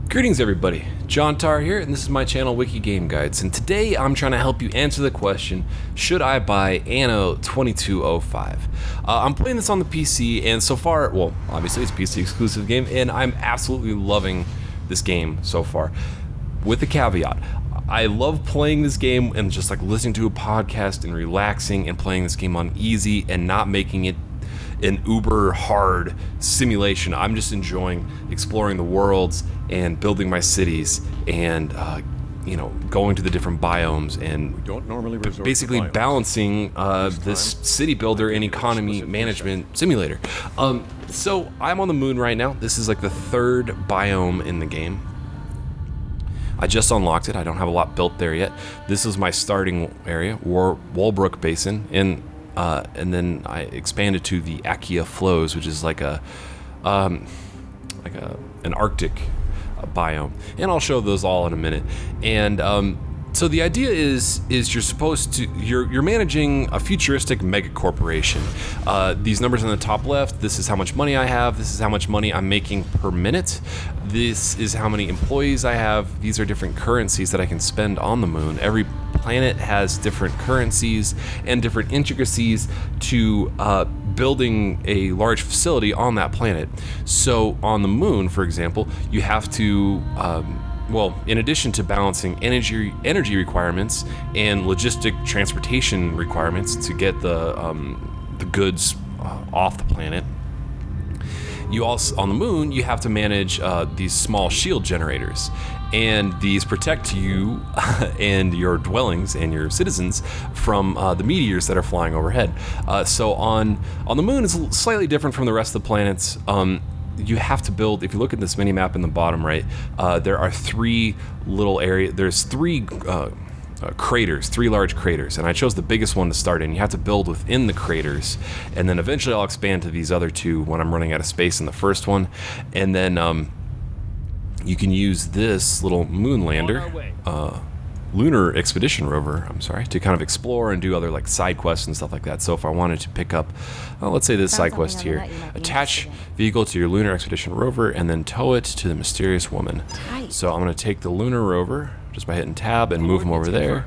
Greetings everybody, John Tar here, and this is my channel WikiGameGuides, and today I'm trying to help you answer the question, should I buy Anno 2205? I'm playing this on the PC, and so far, well, obviously it's a PC exclusive game, and I'm absolutely loving this game so far. With the caveat, I love playing this game and just like listening to a podcast and relaxing and playing this game on easy and not making it an uber hard simulation. I'm just enjoying exploring the worlds and building my cities and going to the different biomes and basically balancing this city builder and economy management simulator. So I'm on the moon right now. This is like the third biome in the game. I just unlocked it. I don't have a lot built there yet. This is my starting area, Walbrook Basin, and then I expanded to the Akia Flows, which is like an Arctic biome, and I'll show those all in a minute. And so the idea is you're supposed to you're managing a futuristic mega corporation. These numbers on the top left, this is how much money I have. This is how much money I'm making per minute. This is how many employees I have. These are different currencies that I can spend on the moon. Every planet has different currencies and different intricacies to building a large facility on that planet. So on the moon, for example, you have to in addition to balancing energy requirements and logistic transportation requirements to get the goods off the planet, you also, on the moon, you have to manage these small shield generators, and these protect you and your dwellings and your citizens from the meteors that are flying overhead. So on the moon, it's slightly different from the rest of the planets. You have to build, if you look at this mini map in the bottom right, there are three little areas. There's three craters, three large craters, and I chose the biggest one to start in. You have to build within the craters, and then eventually I'll expand to these other two when I'm running out of space in the first one. And then you can use this little moon lander, lunar expedition rover, to kind of explore and do other like side quests and stuff like that. So if I wanted to pick up, let's say this side quest here, attach vehicle to your lunar expedition rover and then tow it to the mysterious woman. So I'm going to take the lunar rover just by hitting tab and move him over there.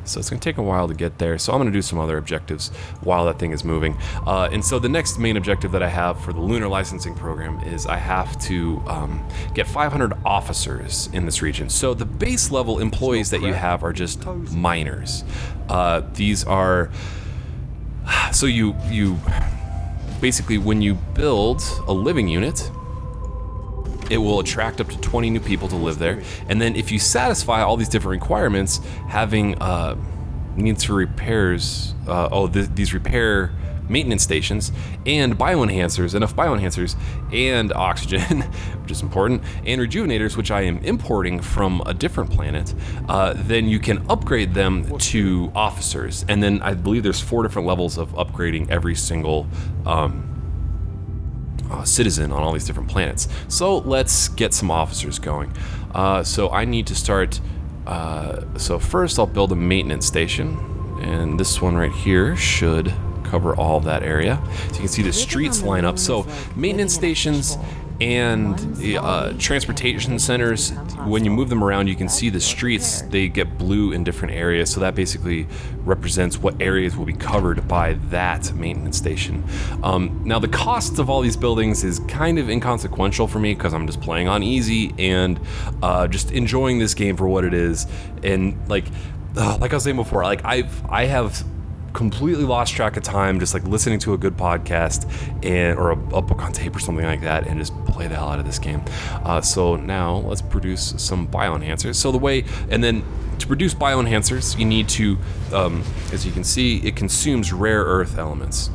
So it's going to take a while to get there. So I'm going to do some other objectives while that thing is moving. And so the next main objective that I have for the lunar licensing program is I have to get 500 officers in this region. So the base level employees that you have are just miners. These are, so you basically, when you build a living unit, it will attract up to 20 new people to live there. And then if you satisfy all these different requirements, having needs for repairs, these repair maintenance stations and bioenhancers, enough bioenhancers and oxygen, which is important, and rejuvenators, which I am importing from a different planet, then you can upgrade them to officers. And then I believe there's 4 different levels of upgrading every single citizen on all these different planets. So let's get some officers going. So I need to start, so first I'll build a maintenance station, and this one right here should cover all that area. So you can see the streets line up. So maintenance stations and transportation centers, when you move them around, you can see the streets, they get blue in different areas. So that basically represents what areas will be covered by that maintenance station. Now the cost of all these buildings is kind of inconsequential for me because I'm just playing on easy and just enjoying this game for what it is. And like I was saying before, like I have completely lost track of time just like listening to a good podcast or a book on tape or something like that and just play the hell out of this game. So now let's produce some bioenhancers. So and then to produce bioenhancers, you need to, as you can see, it consumes rare earth elements.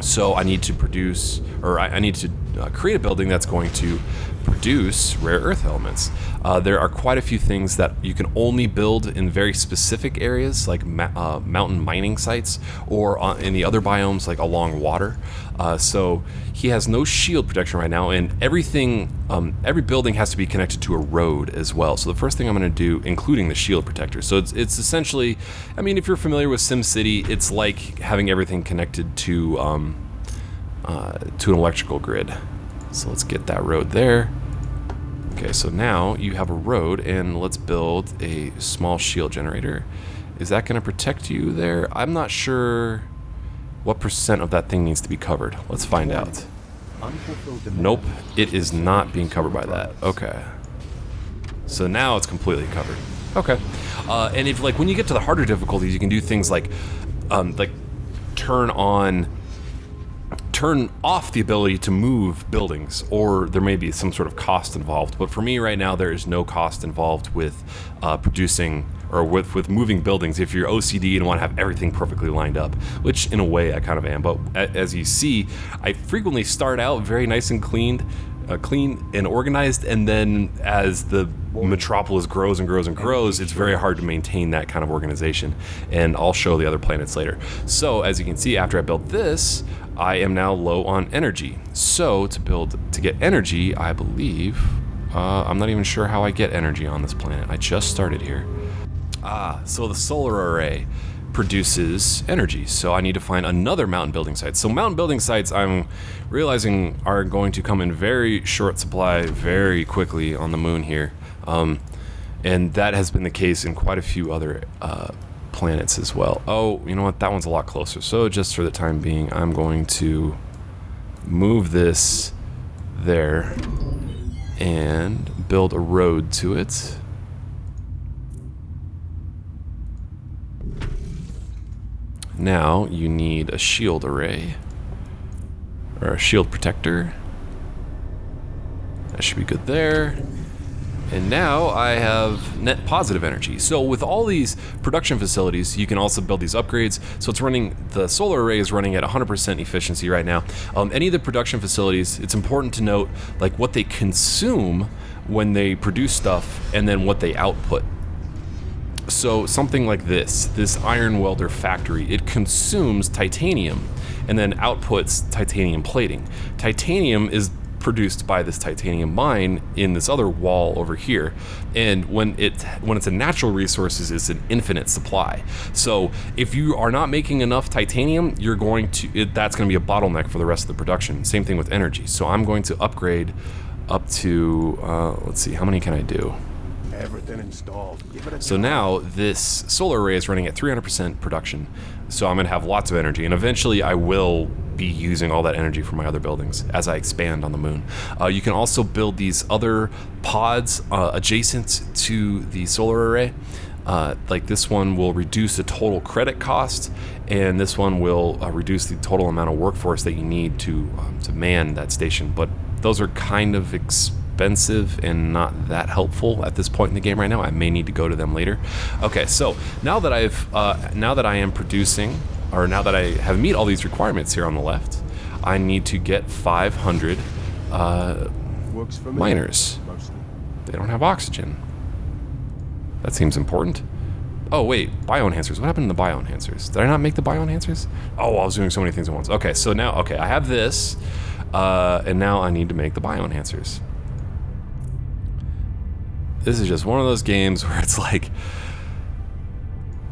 So I need to produce, or I need to create a building that's going to produce rare earth elements. There are quite a few things that you can only build in very specific areas, like mountain mining sites, or in the other biomes, like along water. So he has no shield protection right now, and everything, every building has to be connected to a road as well. So the first thing I'm going to do, including the shield protector. So it's essentially, I mean, if you're familiar with SimCity, it's like having everything connected to an electrical grid. So let's get that road there. Okay, so now you have a road, and let's build a small shield generator. Is that going to protect you there? I'm not sure what percent of that thing needs to be covered. Let's find out. Nope, it is not being covered by that. Okay. So now it's completely covered. Okay. And if, like, when you get to the harder difficulties, you can do things like turn off the ability to move buildings, or there may be some sort of cost involved. But for me right now, there is no cost involved with producing or with moving buildings if you're OCD and want to have everything perfectly lined up, which in a way I kind of am. But as you see, I frequently start out very nice and clean and organized, and then as the metropolis grows and grows and grows, it's very hard to maintain that kind of organization. And I'll show the other planets later. So as you can see, after I built this, I am now low on energy. So to get energy, I believe, I'm not even sure how I get energy on this planet. I just started here. So the solar array produces energy, so I need to find another mountain building site. So mountain building sites, I'm realizing, are going to come in very short supply very quickly on the moon here, and that has been the case in quite a few other planets as well. Oh, you know what, that one's a lot closer, so just for the time being I'm going to move this there and build a road to it. Now you need a shield array, or a shield protector. That should be good there. And now I have net positive energy. So with all these production facilities, you can also build these upgrades. So it's running, the solar array is running at 100% efficiency right now. Any of the production facilities, it's important to note like what they consume when they produce stuff and then what they output. So something like this iron welder factory, it consumes titanium and then outputs titanium plating. Titanium is produced by this titanium mine in this other wall over here, and when it's a natural resource, it's an infinite supply. So if you are not making enough titanium, that's going to be a bottleneck for the rest of the production. Same thing with energy. So I'm going to upgrade up to let's see, how many can I do? Everything installed. So now this solar array is running at 300% production. So I'm going to have lots of energy, and eventually I will be using all that energy for my other buildings as I expand on the moon. You can also build these other pods adjacent to the solar array. Like this one will reduce the total credit cost, and this one will reduce the total amount of workforce that you need to man that station. But those are kind of expensive and not that helpful at this point in the game right now. I may need to go to them later. Okay, so now that I am producing, or now that I have meet all these requirements here on the left, I need to get 500 miners. They don't have oxygen. That seems important. Oh wait, bioenhancers. What happened to the bioenhancers? Did I not make the bioenhancers? Oh, I was doing so many things at once. Okay, so now, I have this, and now I need to make the bioenhancers. This is just one of those games where it's like,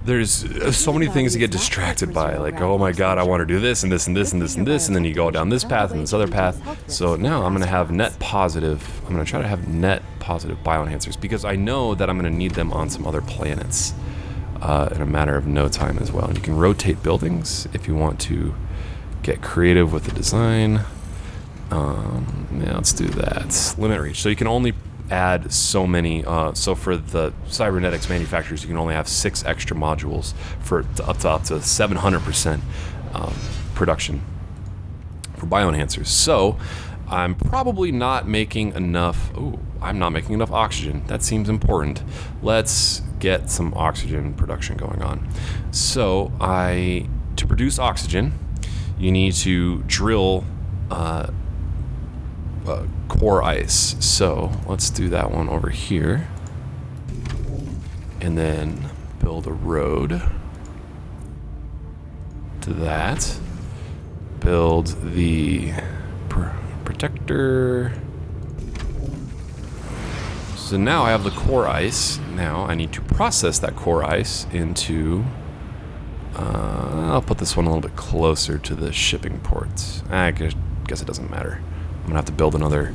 there's so many things to get distracted by. Like, oh my god, I want to do this and this and this and this and this, and then you go down this path and this other path. So now I'm going to have net positive. I'm going to try to have net positive bioenhancers, because I know that I'm going to need them on some other planets in a matter of no time as well. And you can rotate buildings if you want to get creative with the design. Yeah, let's do that. Limit reach. So you can only add so many, so for the cybernetics manufacturers, you can only have 6 extra modules for up to 700% production for bioenhancers. So I'm probably not making enough. I'm not making enough oxygen. That seems important. Let's get some oxygen production going on. So to produce oxygen, you need to drill core ice. So let's do that one over here, and then build a road to that. Build the protector. So now I have the core ice. Now I need to process that core ice into I'll put this one a little bit closer to the shipping ports. I guess it doesn't matter. I'm gonna have to build another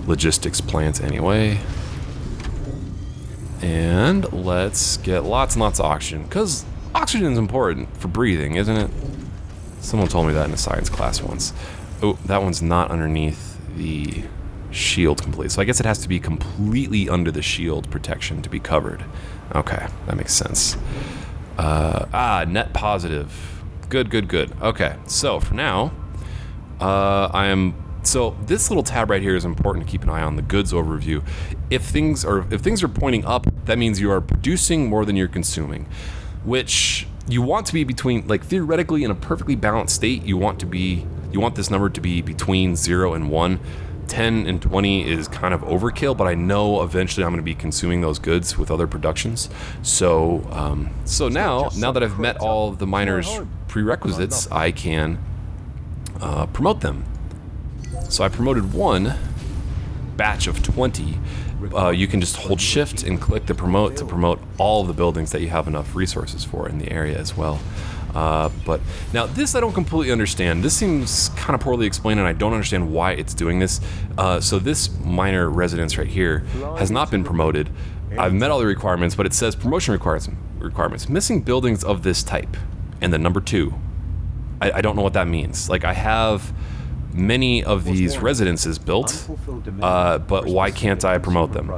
logistics plant anyway. And let's get lots and lots of oxygen, because oxygen is important for breathing, isn't it? Someone told me that in a science class once. Oh, that one's not underneath the shield complete. So I guess it has to be completely under the shield protection to be covered. Okay, that makes sense. Net positive. Good, good, good. Okay, so for now, so this little tab right here is important to keep an eye on, the goods overview. If things are pointing up, that means you are producing more than you're consuming, which you want to be between, like, theoretically in a perfectly balanced state, you want this number to be between 0 and 1. 10 and 20 is kind of overkill, but I know eventually I'm going to be consuming those goods with other productions. So now that I've met all of the miners' prerequisites, I can promote them. So I promoted one batch of 20. You can just hold shift and click the promote to promote all of the buildings that you have enough resources for in the area as well. But now this I don't completely understand. This seems kind of poorly explained, and I don't understand why it's doing this. So this minor residence right here has not been promoted. I've met all the requirements, but it says promotion requirements. Missing buildings of this type, and the number 2. I don't know what that means. Like, I have many of these residences built, but why can't I promote them?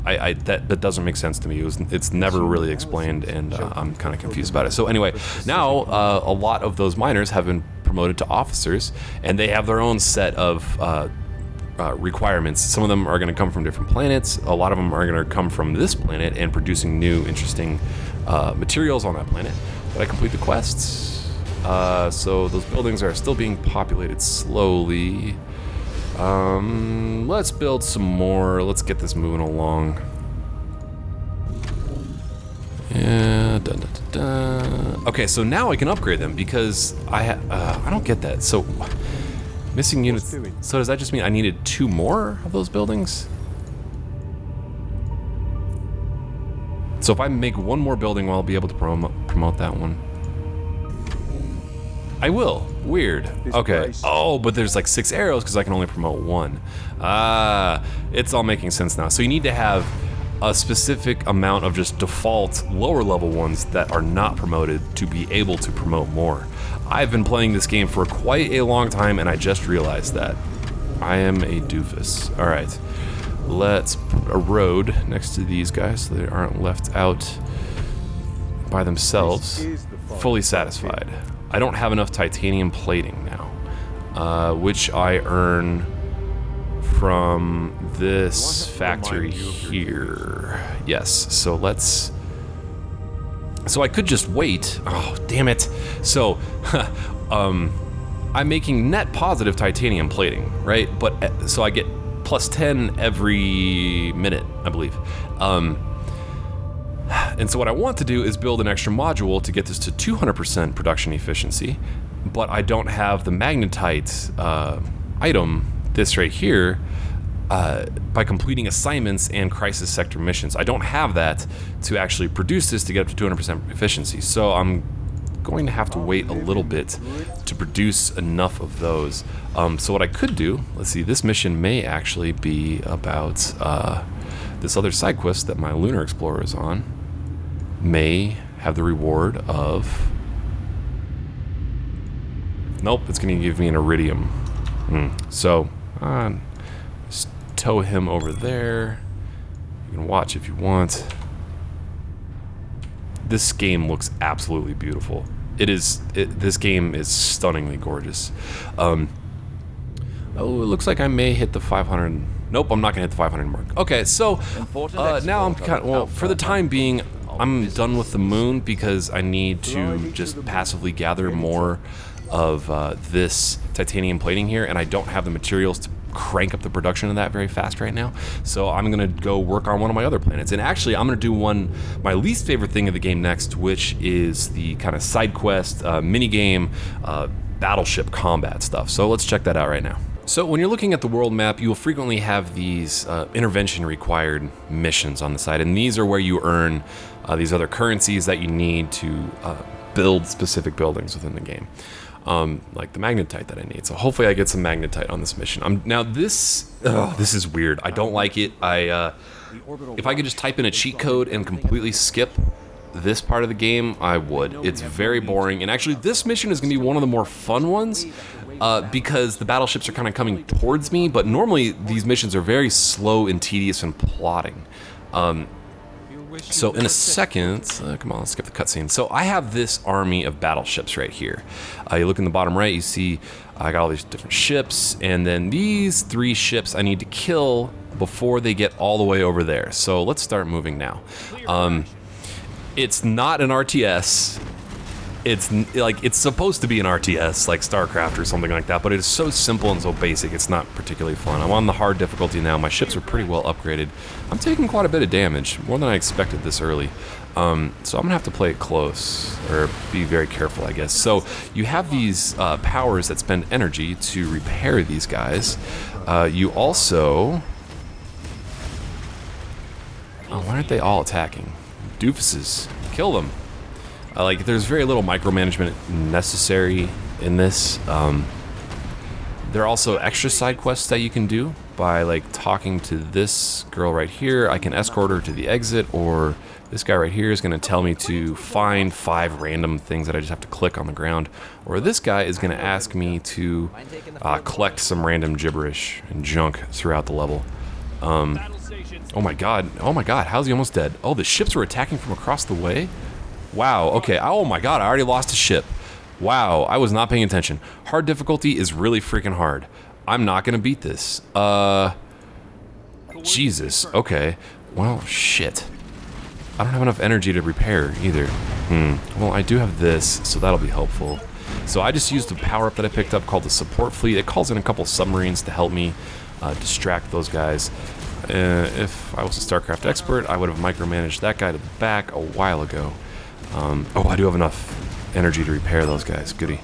That doesn't make sense to me. It's never really explained, and I'm kind of confused about it. So anyway, now a lot of those miners have been promoted to officers, and they have their own set of requirements. Some of them are going to come from different planets. A lot of them are going to come from this planet and producing new, interesting materials on that planet. But I complete the quests. So those buildings are still being populated slowly. Let's build some more. Let's get this moving along. Yeah. Okay, so now I can upgrade them because I don't get that. So missing units. So does that just mean I needed 2 more of those buildings? So if I make 1 more building, I'll be able to promote that one. I will. Weird. Okay. Oh, but there's like 6 arrows because I can only promote 1. It's all making sense now. So you need to have a specific amount of just default lower level ones that are not promoted to be able to promote more. I've been playing this game for quite a long time, and I just realized that. I am a doofus. All right. Let's put a road next to these guys so they aren't left out by themselves. Fully satisfied. I don't have enough titanium plating now, which I earn from this factory here. Yes, so let's... So I could just wait. Oh, damn it. So, I'm making net positive titanium plating, right? But, so I get plus 10 every minute, I believe. And so what I want to do is build an extra module to get this to 200% production efficiency, but I don't have the magnetite item, this right here, by completing assignments and crisis sector missions. I don't have that to actually produce this to get up to 200% efficiency, so I'm going to have to wait a little bit to produce enough of those. So what I could do, let's see, this mission may actually be about this other side quest that my Lunar Explorer is on. May have the reward of... Nope, it's going to give me an iridium. So, just tow him over there. You can watch if you want. This game looks absolutely beautiful. This game is stunningly gorgeous. Oh, it looks like I may hit the 500... Nope, I'm not going to hit the 500 mark. Okay, so now I'm kind of... Well, for the time being, I'm done with the moon because I need to just passively gather more of this titanium plating here, and I don't have the materials to crank up the production of that very fast right now. So I'm gonna go work on one of my other planets. And actually, I'm gonna do my least favorite thing of the game next, which is the kind of side quest, mini game, battleship combat stuff. So let's check that out right now. So when you're looking at the world map, you will frequently have these intervention required missions on the side, and these are where you earn these other currencies that you need to build specific buildings within the game. like the magnetite that I need. So hopefully I get some magnetite on this mission. Now this is weird. I don't like it. If I could just type in a cheat code and completely skip this part of the game, I would. It's very boring, and actually this mission is going to be one of the more fun ones because the battleships are kind of coming towards me, but normally these missions are very slow and tedious and plotting. So in a second, come on, let's skip the cutscene. So I have this army of battleships right here. You look in the bottom right, you see I got all these different ships, and then these 3 ships I need to kill before they get all the way over there. So let's start moving now. It's not an RTS. It's supposed to be an RTS, like StarCraft or something like that, but it is so simple and so basic, it's not particularly fun. I'm on the hard difficulty now. My ships are pretty well upgraded. I'm taking quite a bit of damage, more than I expected this early. So I'm gonna have to play it close, or be very careful, I guess. So you have these powers that spend energy to repair these guys. You also... Oh, why aren't they all attacking? Doofuses. Kill them. There's very little micromanagement necessary in this. There are also extra side quests that you can do by talking to this girl right here. I can escort her to the exit, or this guy right here is going to tell me to find 5 random things that I just have to click on the ground, or this guy is going to ask me to collect some random gibberish and junk throughout the level. Oh my god, how's he almost dead? Oh, the ships were attacking from across the way? Wow, okay, oh my god, I already lost a ship. Wow, I was not paying attention. Hard difficulty is really freaking hard. I'm not gonna beat this. Jesus, okay. Well, shit. I don't have enough energy to repair either. Well, I do have this, so that'll be helpful. So I just used the power-up that I picked up called the Support Fleet. It calls in a couple submarines to help me distract those guys. If I was a StarCraft expert, I would have micromanaged that guy to the back a while ago. Oh, I do have enough energy to repair those guys. Goody.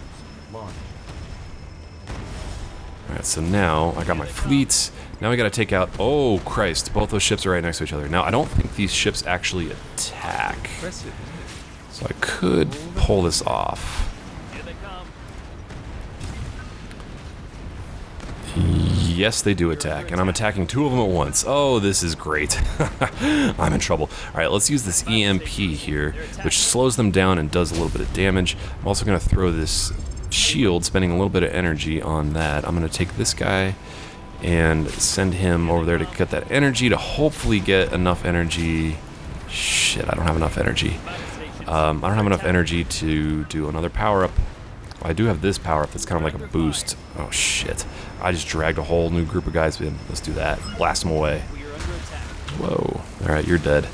Alright, so now I got my fleets. Now we gotta take out... Oh, Christ. Both those ships are right next to each other. Now, I don't think these ships actually attack. So I could pull this off. Yes, they do attack, and I'm attacking 2 of them at once. Oh, this is great. I'm in trouble. Alright, let's use this EMP here, which slows them down and does a little bit of damage. I'm also going to throw this shield, spending a little bit of energy on that. I'm going to take this guy and send him over there to get that energy, to hopefully get enough energy. Shit, I don't have enough energy. I don't have enough energy to do another power-up. I do have this power-up that's kind of like a boost. Oh, shit. I just dragged a whole new group of guys in. Let's do that. Blast them away. Whoa. Alright, you're dead.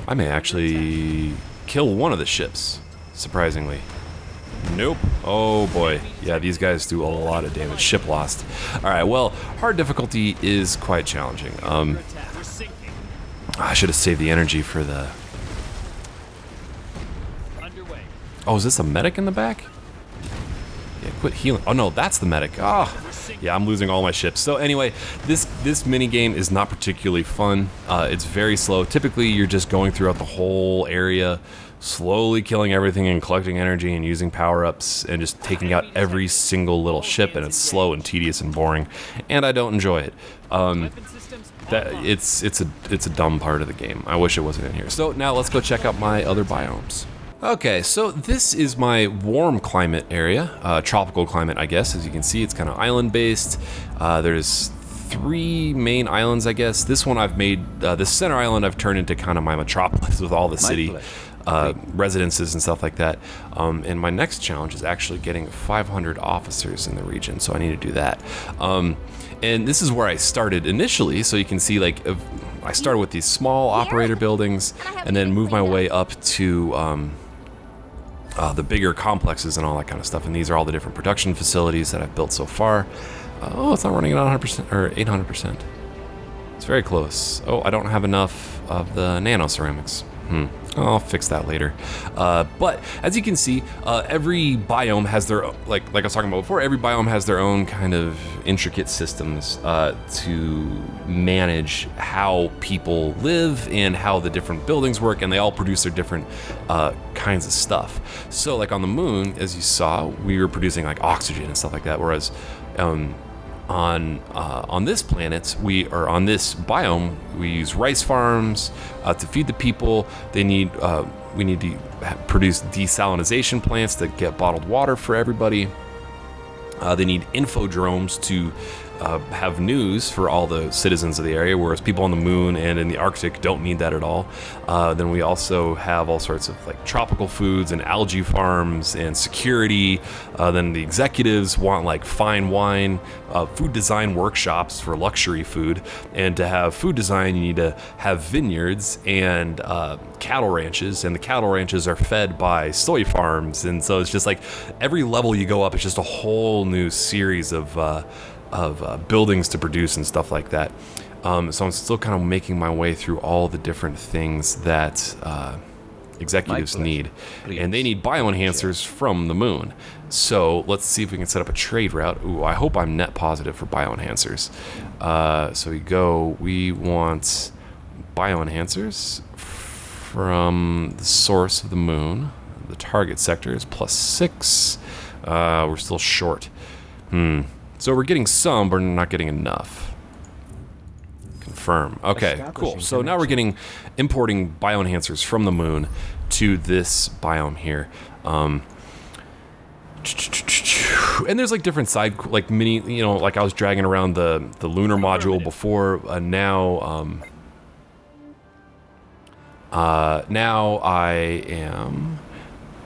I may actually kill one of the ships, surprisingly. Nope. Oh, boy. Yeah, these guys do a lot of damage. Ship lost. Alright, well, hard difficulty is quite challenging. I should have saved the energy for the... Oh, is this a medic in the back? Yeah, quit healing. Oh no, that's the medic. Ah, yeah, I'm losing all my ships. So anyway, this mini game is not particularly fun. It's very slow. Typically, you're just going throughout the whole area, slowly killing everything and collecting energy and using power-ups and just taking out every single little ship, and it's slow and tedious and boring, and I don't enjoy it. It's a dumb part of the game. I wish it wasn't in here. So now let's go check out my other biomes. Okay, so this is my warm climate area, tropical climate, I guess. As you can see, it's kind of island-based. There's 3 main islands, I guess. This one I've made, the center island I've turned into kind of my metropolis with all the city residences and stuff like that. And my next challenge is actually getting 500 officers in the region, so I need to do that. And this is where I started initially, so you can see, I started with these small operator buildings and then moved my way up to the bigger complexes and all that kind of stuff. And these are all the different production facilities that I've built so far. Oh, it's not running at 100% or 800%. It's very close. Oh, I don't have enough of the nano ceramics. I'll fix that later. But as you can see, every biome has their, like I was talking about before, every biome has their own kind of intricate systems to manage how people live and how the different buildings work, and they all produce their different kinds of stuff. So like on the moon, as you saw, we were producing like oxygen and stuff like that, whereas on this planet, on this biome, we use rice farms to feed the people. We need to produce desalination plants that get bottled water for everybody. They need infodromes to have news for all the citizens of the area, whereas people on the moon and in the Arctic don't need that at all. Then we also have all sorts of like tropical foods and algae farms and security. Then the executives want like fine wine, food design workshops for luxury food. And to have food design, you need to have vineyards and cattle ranches, and the cattle ranches are fed by soy farms. And so it's just like every level you go up, it's just a whole new series of buildings to produce and stuff like that. So I'm still kind of making my way through all the different things that executives need. And they need bioenhancers from the moon. So let's see if we can set up a trade route. Ooh, I hope I'm net positive for bioenhancers. So we want bioenhancers from the source of the moon. The target sector is +6. We're still short. So we're getting some, but we're not getting enough. Confirm. Okay, cool. So now we're importing bioenhancers from the moon to this biome here. And there's like different side, like mini, like I was dragging around the lunar module before. Now I am.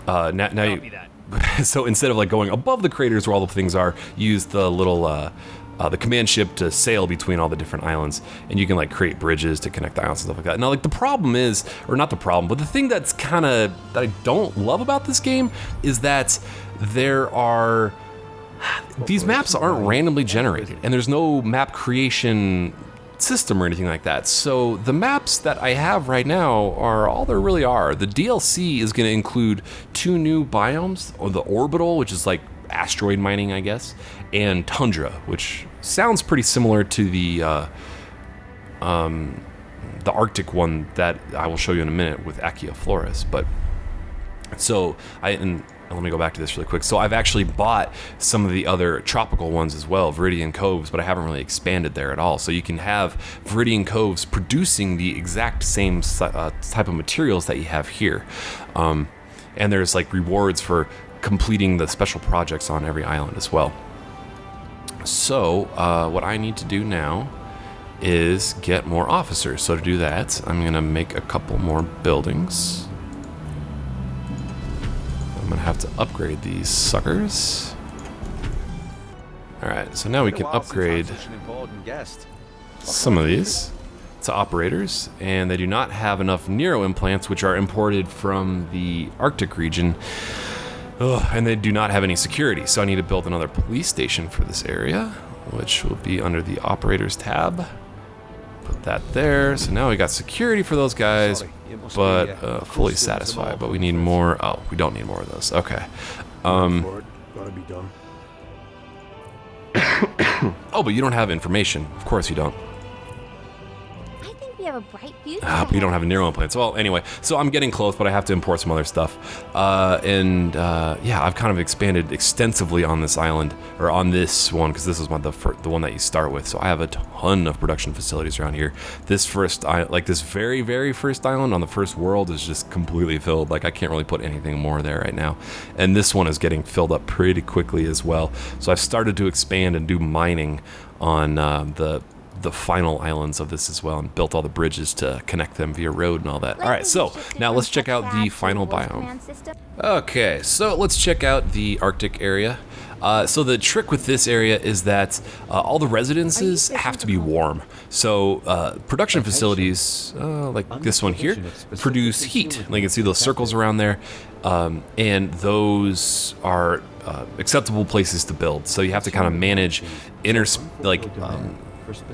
Now you. So instead of like going above the craters where all the things are, use the little the command ship to sail between all the different islands, and you can like create bridges to connect the islands and stuff like that. Now like the problem is, or not the problem, but the thing that's kind of that I don't love about this game is that these maps aren't randomly generated, and there's no map creation system or anything like that. So the maps that I have right now are all there really are. The DLC is going to include 2 new biomes, or the orbital, which is like asteroid mining, I guess, and tundra, which sounds pretty similar to the Arctic one that I will show you in a minute with Achyoploris. But so let me go back to this really quick. So I've actually bought some of the other tropical ones as well, Viridian Coves, but I haven't really expanded there at all. So you can have Viridian Coves producing the exact same type of materials that you have here. And there's like rewards for completing the special projects on every island as well. So what I need to do now is get more officers. So to do that, I'm gonna make a couple more buildings. I'm gonna have to upgrade these suckers. All right, so now we can upgrade some of these to operators, and they do not have enough Nero implants, which are imported from the Arctic region. And they do not have any security, so I need to build another police station for this area, which will be under the operators tab. Put that there. So now we got security for those guys, but fully satisfied. But we need more. Oh, we don't need more of those. Okay. Gotta be done. Oh, but you don't have information. Of course you don't. I think we have a bright future. But you don't have Nero implants. Well, anyway, so I'm getting close, but I have to import some other stuff. Yeah, I've kind of expanded extensively on this island, or on this one, because this is the one that you start with. So I have a ton of production facilities around here. This this very, very first island on the first world is just completely filled. Like I can't really put anything more there right now. And this one is getting filled up pretty quickly as well. So I've started to expand and do mining on the final islands of this as well, and built all the bridges to connect them via road and all that. All right, so now let's check out the final biome. Okay, so let's check out the Arctic area. So the trick with this area is that all the residences have to be warm. So production facilities, like this one here, produce heat. And you can see those circles around there, and those are acceptable places to build. So you have to kind of manage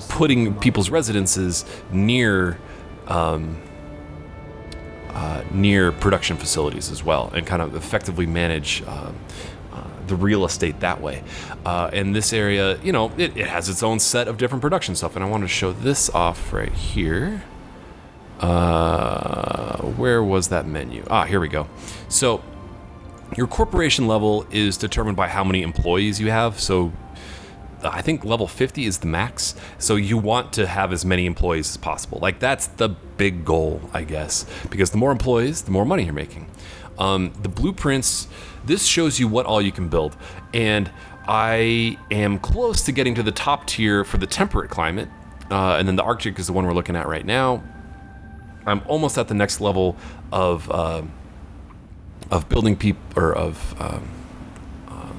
putting people's residences near near production facilities as well, and kind of effectively manage the real estate that way. And this area, you know, it has its own set of different production stuff, and I want to show this off right here. Where was that menu? Here we go. So your corporation level is determined by how many employees you have. So I think level 50 is the max. So you want to have as many employees as possible. Like, that's the big goal, I guess, because the more employees, the more money you're making. The blueprints, this shows you what all you can build. And I am close to getting to the top tier for the temperate climate. And then the Arctic is the one we're looking at right now. I'm almost at the next level of building people, or of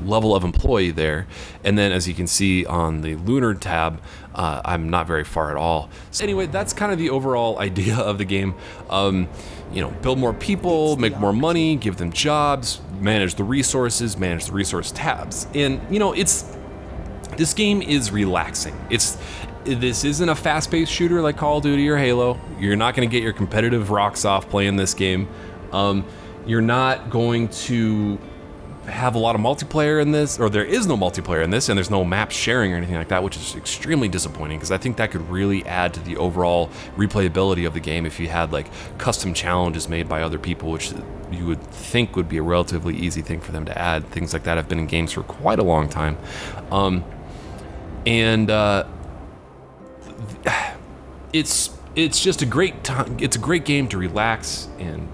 level of employee there. And then, as you can see on the lunar tab, I'm not very far at all. So anyway, that's kind of the overall idea of the game. You know, build more people, make more money, give them jobs, manage the resources, manage the resource tabs. And you know, this game is relaxing. This isn't a fast-paced shooter like Call of Duty or Halo. You're not going to get your competitive rocks off playing this game. You're not going to have a lot of multiplayer in this, or there is no multiplayer in this, and there's no map sharing or anything like that, which is extremely disappointing, because I think that could really add to the overall replayability of the game if you had like custom challenges made by other people, which you would think would be a relatively easy thing for them to add. Things like that have been in games for quite a long time. It's just a great time. It's a great game to relax and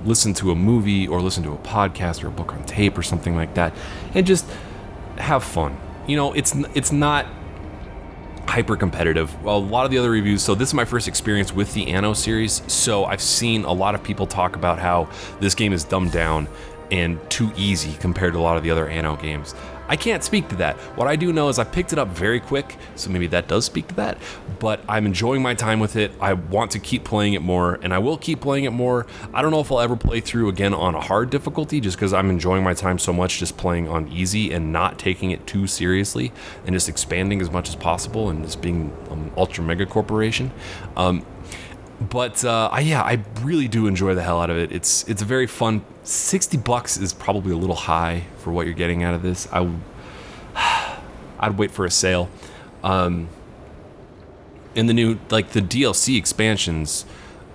listen to a movie, or listen to a podcast, or a book on tape, or something like that, and just have fun. You know, it's not hyper competitive. Well, a lot of the other reviews, so this is my first experience with the Anno series, so I've seen a lot of people talk about how this game is dumbed down and too easy compared to a lot of the other Anno games. I can't speak to that. What I do know is I picked it up very quick, so maybe that does speak to that, but I'm enjoying my time with it. I want to keep playing it more, and I will keep playing it more. I don't know if I'll ever play through again on a hard difficulty, just because I'm enjoying my time so much just playing on easy and not taking it too seriously, and just expanding as much as possible, and just being an ultra mega corporation. I really do enjoy the hell out of it. It's a very fun. $60 is probably a little high for what you're getting out of this. I'd wait for a sale. And the new, like, the DLC expansions,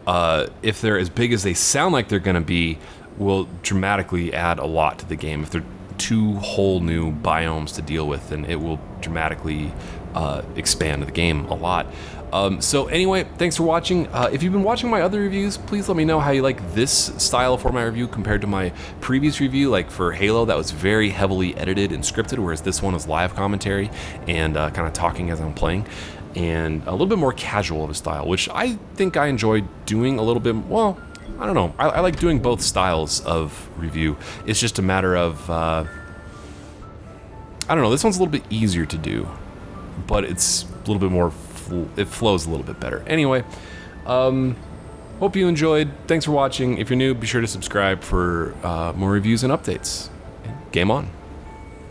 if they're as big as they sound like they're gonna be, will dramatically add a lot to the game. If they're 2 whole new biomes to deal with, then it will dramatically expand the game a lot. So anyway, thanks for watching. If you've been watching my other reviews, please let me know how you like this style of format review compared to my previous review. Like for Halo, that was very heavily edited and scripted, whereas this one is live commentary and kind of talking as I'm playing, and a little bit more casual of a style, which I think I enjoy doing a little bit. Well, I don't know. I like doing both styles of review. It's just a matter of, I don't know, this one's a little bit easier to do, but it's a little bit more, it flows a little bit better. Anyway, hope you enjoyed. Thanks for watching. If you're new, be sure to subscribe for more reviews and updates. Game on.